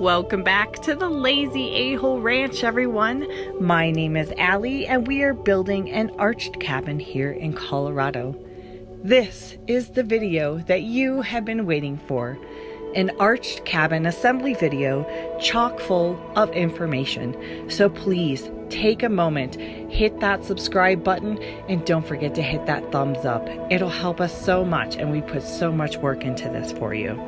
Welcome back to the Lazy A-Hole Ranch, everyone. My name is Allie, and we are building an arched cabin here in Colorado. This is the video that you have been waiting for. An arched cabin assembly video chock full of information. So please take a moment, hit that subscribe button, and don't forget to hit that thumbs up. It'll help us so much, and we put so much work into this for you.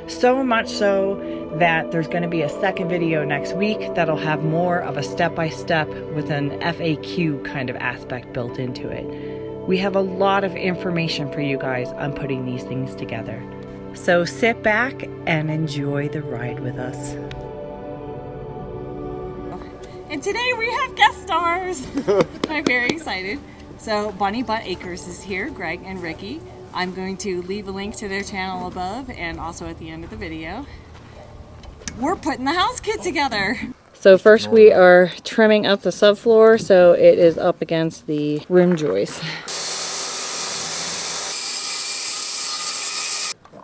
So much so that there's going to be a second video next week that'll have more of a step-by-step with an FAQ kind of aspect built into it. We have a lot of information for you guys on putting these things together. So sit back and enjoy the ride with us. And today we have guest stars. I'm very excited. So Bunny Butt Acres is here, Greg and Rikki. I'm going to leave a link to their channel above and also at the end of the video. We're putting the house kit together. So first we are trimming up the subfloor so it is up against the rim joist.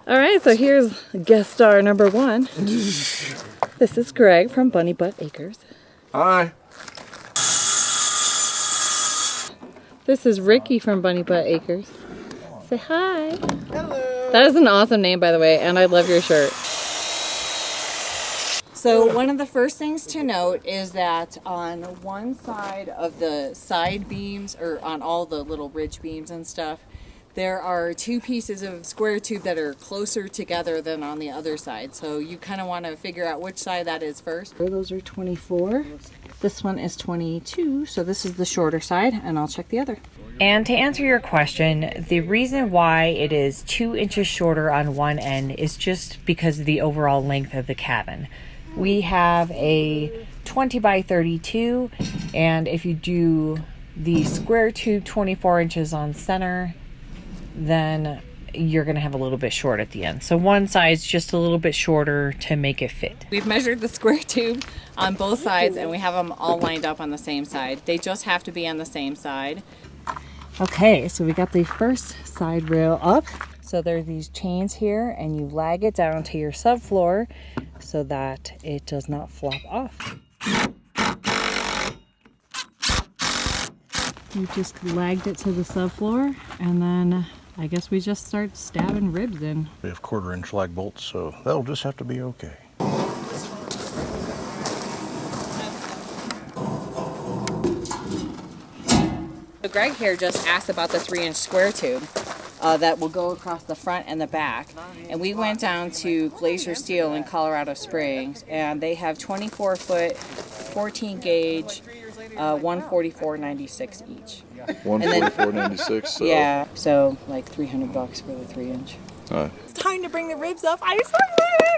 All right, so here's guest star number one. This is Greg from Bunny Butt Acres. Hi. This is Rikki from Bunny Butt Acres. Say hi. Hello. That is an awesome name, by the way, and I love your shirt. So one of the first things to note is that on one side of the side beams, or on all the little ridge beams and stuff, there are two pieces of square tube that are closer together than on the other side. So you kind of want to figure out which side that is first. Those are 24. This one is 22, so this is the shorter side, and I'll check the other. And to answer your question, the reason why it is 2 inches shorter on one end is just because of the overall length of the cabin. We have a 20 by 32, and if you do the square tube 24 inches on center, then you're going to have a little bit short at the end. So one side's just a little bit shorter to make it fit. We've measured the square tube on both sides and we have them all lined up on the same side. They just have to be on the same side. Okay, so we got the first side rail up. So there are these chains here and you lag it down to your subfloor so that it does not flop off. You just lagged it to the subfloor and then I guess we just start stabbing ribs in. We have 1/4 inch lag bolts, so that'll just have to be okay. So Greg here just asked about the 3-inch square tube that will go across the front and the back. And we went down to Glacier Steel in Colorado Springs and they have 24-foot, 14 gauge, 144.96 each. 144.96. So. Yeah, so like $300 for the 3-inch. It's time to bring the ribs up. I'm so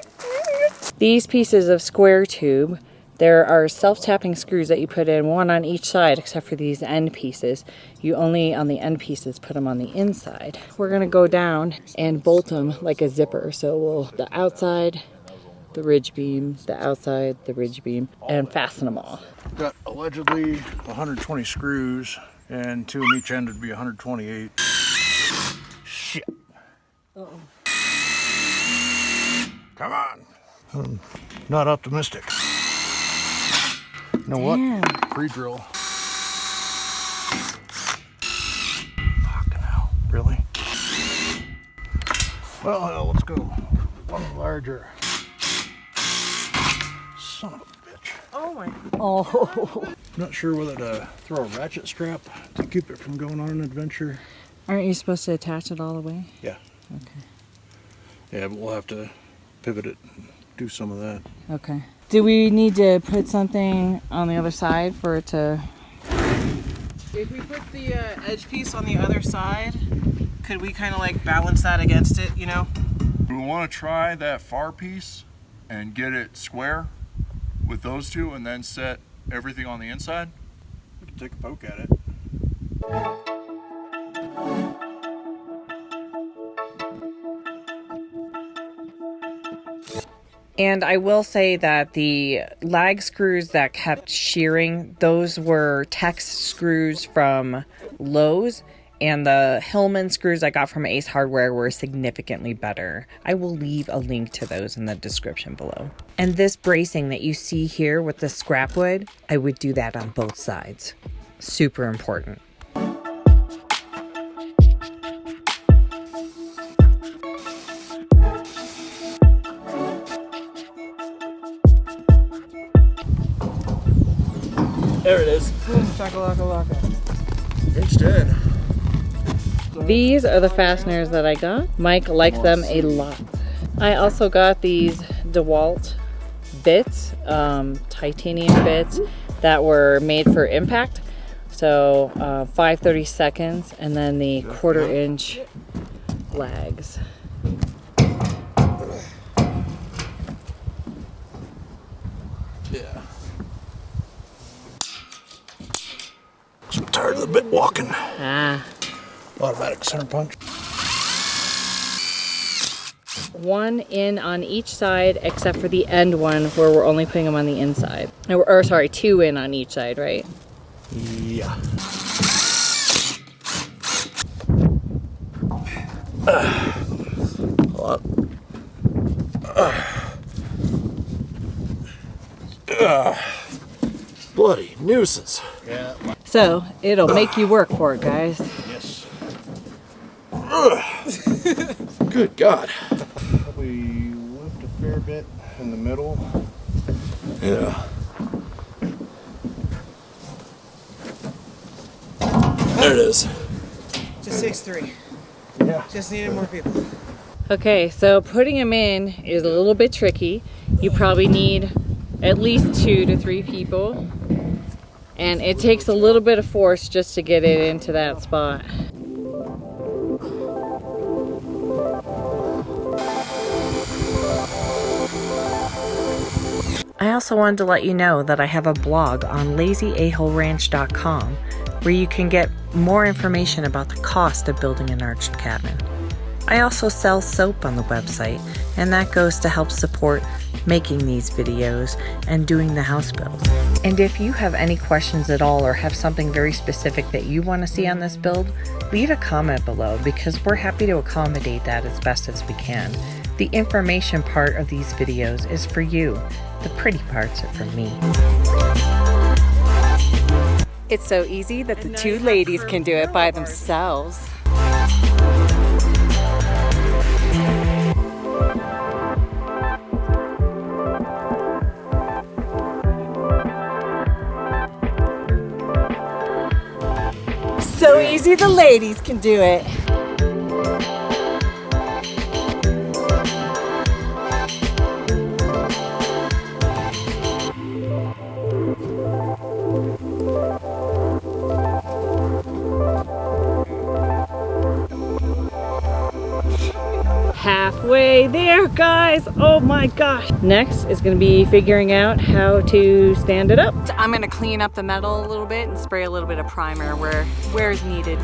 excited! These pieces of square tube, there are self-tapping screws that you put in, one on each side except for these end pieces. You only, on the end pieces, put them on the inside. We're gonna go down and bolt them like a zipper. So we'll, the outside, the ridge beam, the outside, the ridge beam, and fasten them all. Got allegedly 120 screws, and 2 on each end would be 128. Shit. Uh-oh. Come on. I'm not optimistic. You know what? Pre-drill. Fucking hell. Really? Well, hell, let's go. One larger. Son of a bitch. Oh my. Oh. Not sure whether to throw a ratchet strap to keep it from going on an adventure. Aren't you supposed to attach it all the way? Yeah. Okay. Yeah, but we'll have to pivot it and do some of that. Okay. Do we need to put something on the other side for it to... If we put the edge piece on the other side, could we kind of like balance that against it, you know? We want to try that far piece and get it square with those two and then set everything on the inside. We can take a poke at it. And I will say that the lag screws that kept shearing, those were Tex screws from Lowe's, and the Hillman screws I got from Ace Hardware were significantly better. I will leave a link to those in the description below. And this bracing that you see here with the scrap wood, I would do that on both sides. Super important. There it is. It's dead. These are the fasteners that I got. Mike likes them a lot. I also got these DeWalt bits, titanium bits that were made for impact. So 5/32, and then the 1/4 inch lags. Yeah. I'm tired of the bit walking. Ah. Automatic center punch. One in on each side except for the end one where we're only putting them on the inside. Or sorry, 2 in on each side, right? Yeah. Hold on. Bloody nuisance. Yeah. So it'll make you work for it, guys. Yes. Good God. Probably lift a fair bit in the middle. Yeah. There it is. Just 6'3". Yeah. Just needed more people. Okay, so putting them in is a little bit tricky. You probably need at least 2 to 3 people. And it takes a little bit of force just to get it into that spot. I also wanted to let you know that I have a blog on lazyaholeranch.com where you can get more information about the cost of building an arched cabin. I also sell soap on the website, and that goes to help support making these videos and doing the house build. And if you have any questions at all or have something very specific that you want to see on this build, leave a comment below because we're happy to accommodate that as best as we can. The information part of these videos is for you. The pretty parts are for me. It's so easy that the 2 ladies can do it by themselves. So easy the ladies can do it. Halfway there, guys. Oh my gosh. Next is going to be figuring out how to stand it up. I'm going to clean up the metal a little bit and spray a little bit of primer where is needed.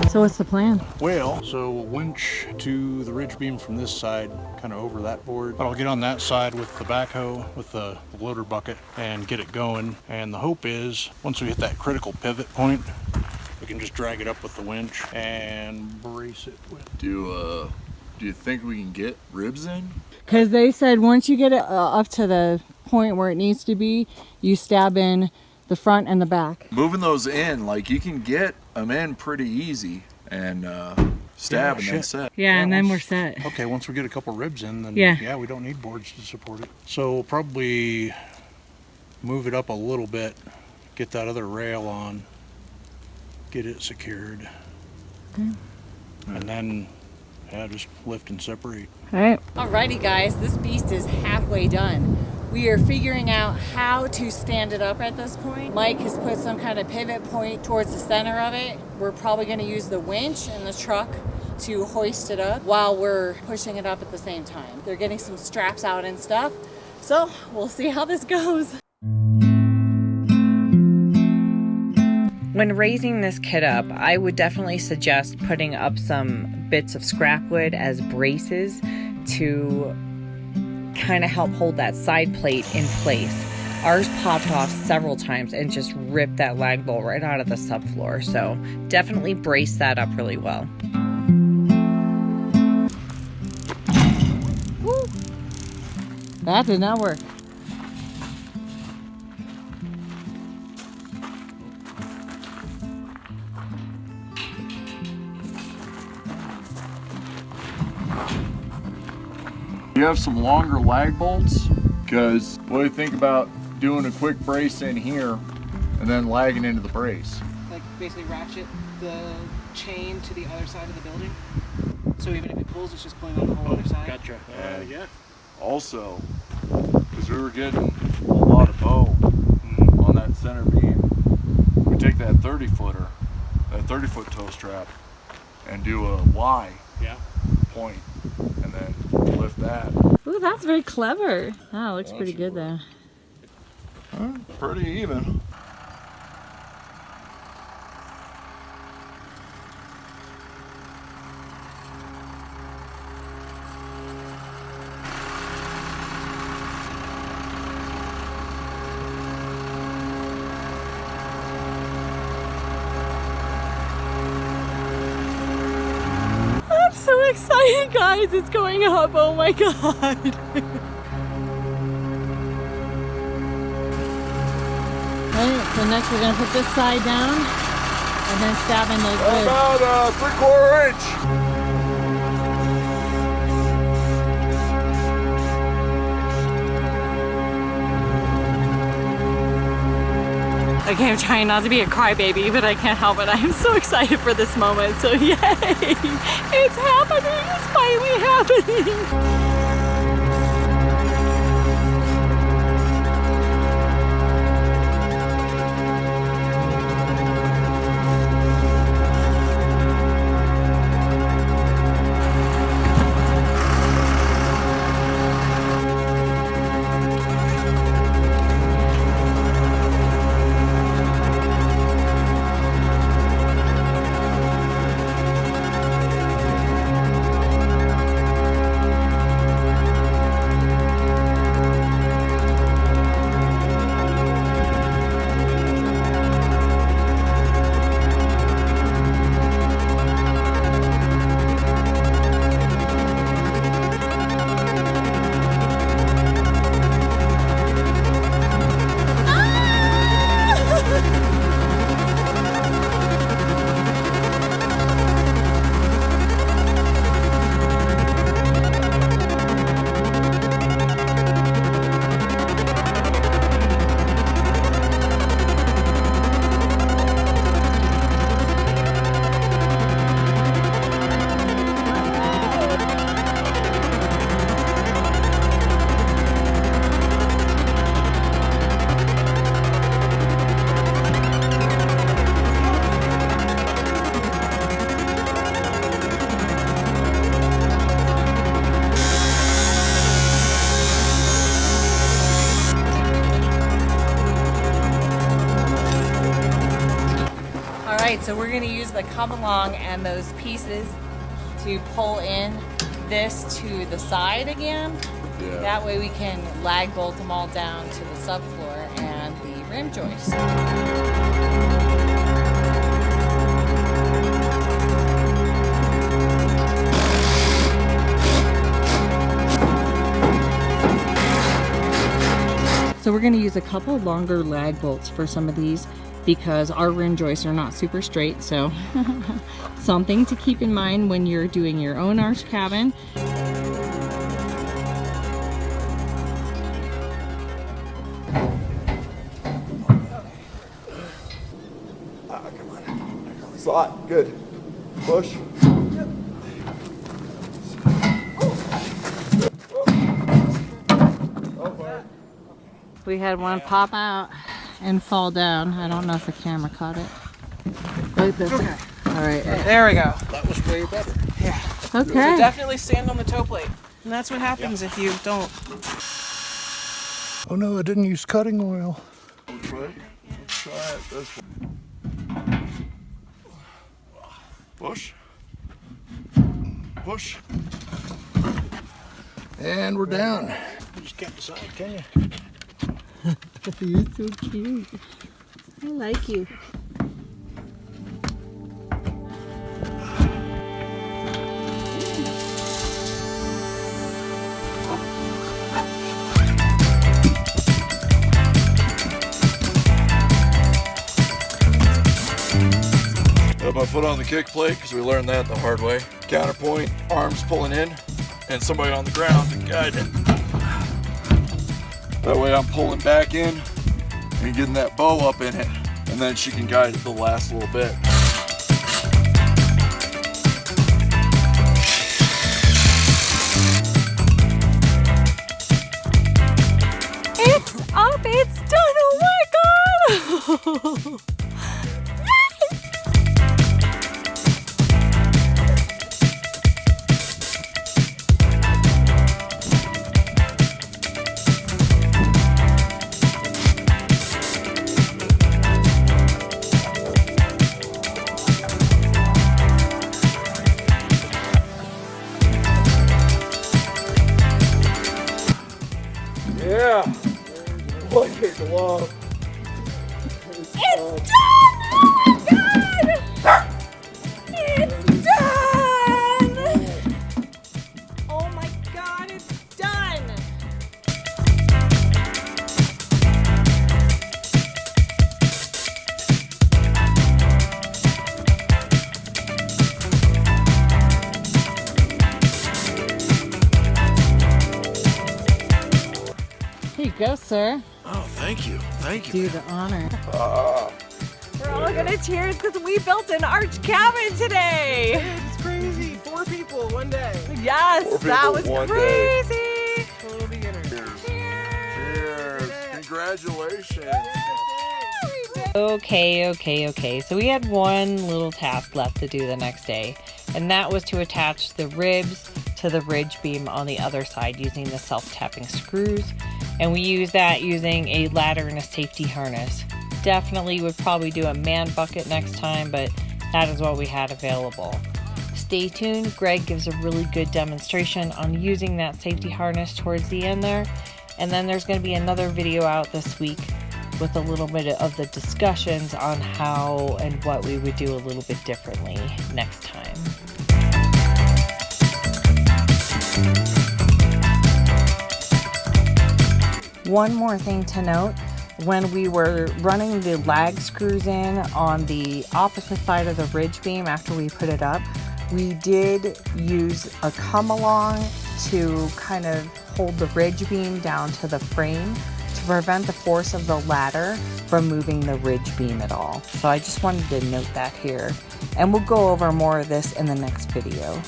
So what's the plan? Well, so we'll winch to the ridge beam from this side, kind of over that board. But I'll get on that side with the backhoe, with the loader bucket, and get it going. And the hope is, once we hit that critical pivot point, we can just drag it up with the winch and brace it with. Do you think we can get ribs in? Because they said once you get it up to the point where it needs to be, you stab in the front and the back. Moving those in, like you can get them in pretty easy and stab and then set. Yeah, and then we're set. Okay, once we get a couple ribs in, then Yeah. we don't need boards to support it. So we'll probably move it up a little bit, get that other rail on, get it secured, and then just lift and separate. All right. Alrighty guys, this beast is halfway done. We are figuring out how to stand it up at this point. Mike has put some kind of pivot point towards the center of it. We're probably going to use the winch in the truck to hoist it up while we're pushing it up at the same time. They're getting some straps out and stuff. So we'll see how this goes. When raising this kit up, I would definitely suggest putting up some bits of scrap wood as braces to kind of help hold that side plate in place. Ours popped off several times and just ripped that lag bolt right out of the subfloor, so definitely brace that up really well. Woo. That did not work. You have some longer lag bolts, because what do you think about doing a quick brace in here and then lagging into the brace? Like basically ratchet the chain to the other side of the building. So even if it pulls, it's just pulling on the whole other side. Gotcha. Yeah. Also, because we were getting a lot of bow on that center beam, we take that 30-footer, that 30-foot toe strap, and do a Y point, and then lift that. Ooh, that's very clever. Oh, looks pretty good though. Pretty even. I'm so excited, guys. It's going up. Oh my god. Alright, so next we're going to put this side down and then stab in those ribs. About 3/4 inch. Okay, I'm trying not to be a crybaby, but I can't help it. I'm so excited for this moment. So yay! It's happening! It's finally happening! So we're going to use the come along and those pieces to pull in this to the side again. Yeah. That way we can lag bolt them all down to the subfloor and the rim joist. So we're going to use a couple longer lag bolts for some of these because our rim joists are not super straight, so something to keep in mind when you're doing your own arch cabin. Come on. Slot. Good. Push. We had one pop out and fall down. I don't know if the camera caught it. Like this. Okay. All right. There we go. That was way better. Yeah. Okay. So definitely stand on the toe plate. And that's what happens if you don't. Oh no, I didn't use cutting oil. Let's try it this way. Push. Push. And we're down. You just can't decide, can you? You're so cute. I like you. Got my foot on the kick plate because we learned that the hard way. Counterpoint, arms pulling in, and somebody on the ground to guide it. That way I'm pulling back in and getting that bow up in it, and then she can guide it the last little bit. It's up! It's done! Oh my god! Yeah! Boy, take the love. It's done! Oh my god! It's done! Oh my god, it's done! Here you go, sir. Oh, thank you. Thank you. Do the honor. We're all gonna cheers because we built an arch cabin today. It's crazy. 4 people one day. Yes, 4 people that was one day. crazy. Total beginner. Cheers. Congratulations. Okay. So we had one little task left to do the next day, and that was to attach the ribs to the ridge beam on the other side using the self-tapping screws. And we use that using a ladder and a safety harness. Definitely would probably do a man bucket next time, but that is what we had available. Stay tuned. Greg gives a really good demonstration on using that safety harness towards the end there. And then there's going to be another video out this week with a little bit of the discussions on how and what we would do a little bit differently next time. One more thing to note, when we were running the lag screws in on the opposite side of the ridge beam after we put it up, we did use a come along to kind of hold the ridge beam down to the frame to prevent the force of the ladder from moving the ridge beam at all. So I just wanted to note that here, and we'll go over more of this in the next video.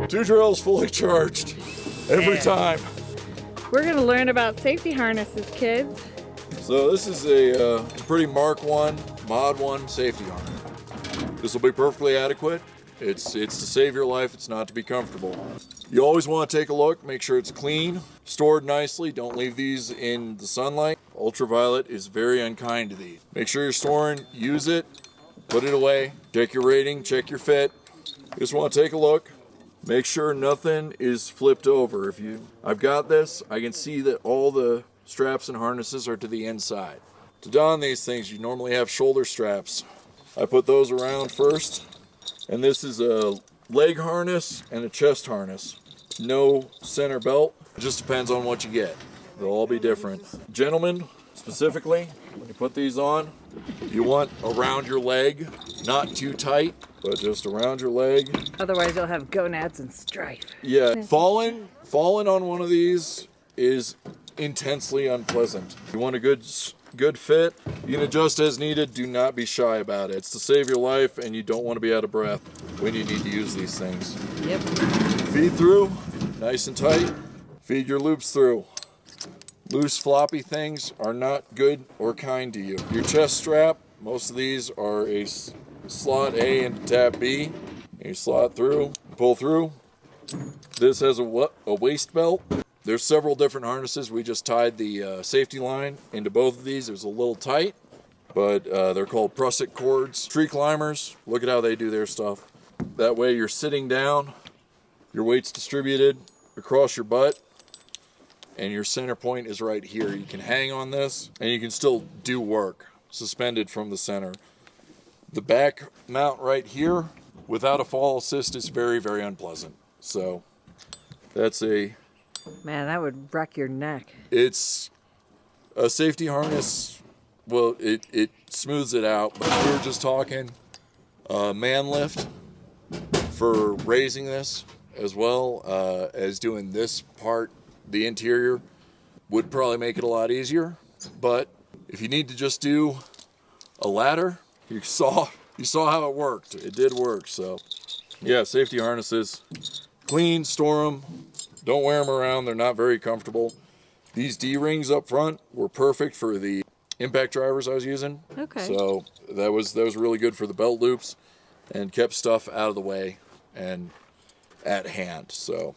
Two drills fully charged every time. We're gonna learn about safety harnesses, kids. So this is a pretty Mark 1, Mod 1 safety harness. This will be perfectly adequate. It's to save your life, it's not to be comfortable. You always want to take a look, make sure it's clean, stored nicely. Don't leave these in the sunlight. Ultraviolet is very unkind to these. Make sure you're storing, use it, put it away, check your rating, check your fit. You just want to take a look. Make sure nothing is flipped over. I've got this, I can see that all the straps and harnesses are to the inside. To don these things, you normally have shoulder straps. I put those around first, and this is a leg harness and a chest harness. No center belt. It just depends on what you get. They'll all be different. Gentlemen, specifically, when you put these on, you want around your leg, not too tight, but just around your leg. Otherwise, you'll have gonads and strife. Yeah, falling on one of these is intensely unpleasant. You want a good fit. You can adjust as needed. Do not be shy about it. It's to save your life, and you don't want to be out of breath when you need to use these things. Yep. Feed through, nice and tight. Feed your loops through. Loose, floppy things are not good or kind to you. Your chest strap, most of these are a slot A and tab B. You slot through, pull through. This has a waist belt. There's several different harnesses. We just tied the safety line into both of these. It was a little tight, but they're called prusik cords. Tree climbers, look at how they do their stuff. That way you're sitting down, your weight's distributed across your butt, and your center point is right here. You can hang on this, and you can still do work, suspended from the center. The back mount right here, without a fall assist, is very, very unpleasant. So that's Man, that would wreck your neck. it's a safety harness. Well, it smooths it out. But we were just talking man lift for raising this, as well as doing this part, the interior, would probably make it a lot easier. But if you need to just do a ladder, you saw how it worked. It did work. So yeah, safety harnesses, clean, store them. Don't wear them around. They're not very comfortable. These D-rings up front were perfect for the impact drivers I was using. Okay. So that was really good for the belt loops and kept stuff out of the way and at hand. So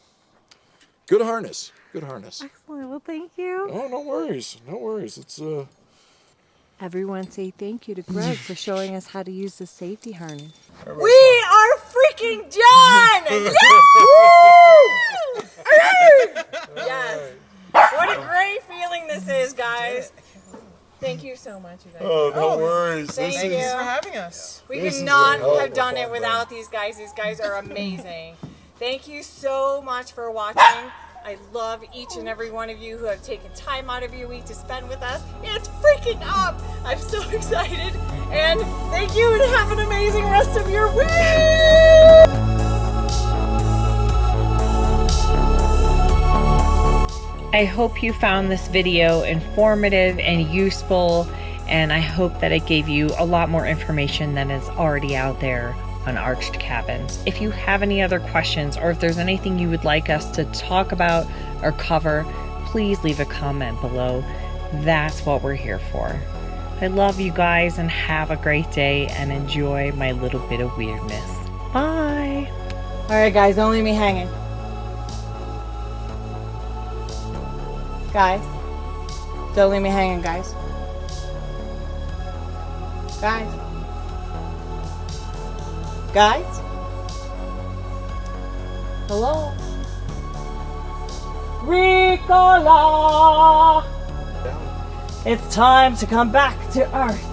good harness. Good harness. Excellent. Well, thank you. Oh, no worries. No worries. It's Everyone say thank you to Greg for showing us how to use the safety harness. We are freaking done! Yes! Yes! What a great feeling this is, guys. Thank you so much, you guys. Oh, no worries. Thank Thanks you. for having us. We This could is not a hell of have a done fun it without these guys. These guys are amazing. Thank you so much for watching. I love each and every one of you who have taken time out of your week to spend with us. It's freaking up. I'm so excited. And thank you and have an amazing rest of your week. I hope you found this video informative and useful, and I hope that it gave you a lot more information than is already out there on arched cabins. If you have any other questions, or if there's anything you would like us to talk about or cover, please leave a comment below. That's what we're here for. I love you guys, and have a great day, and enjoy my little bit of weirdness. Bye. All right, guys, don't leave me hanging. Guys, don't leave me hanging, guys. Guys. Guys? Hello? Ricola! It's time to come back to Earth.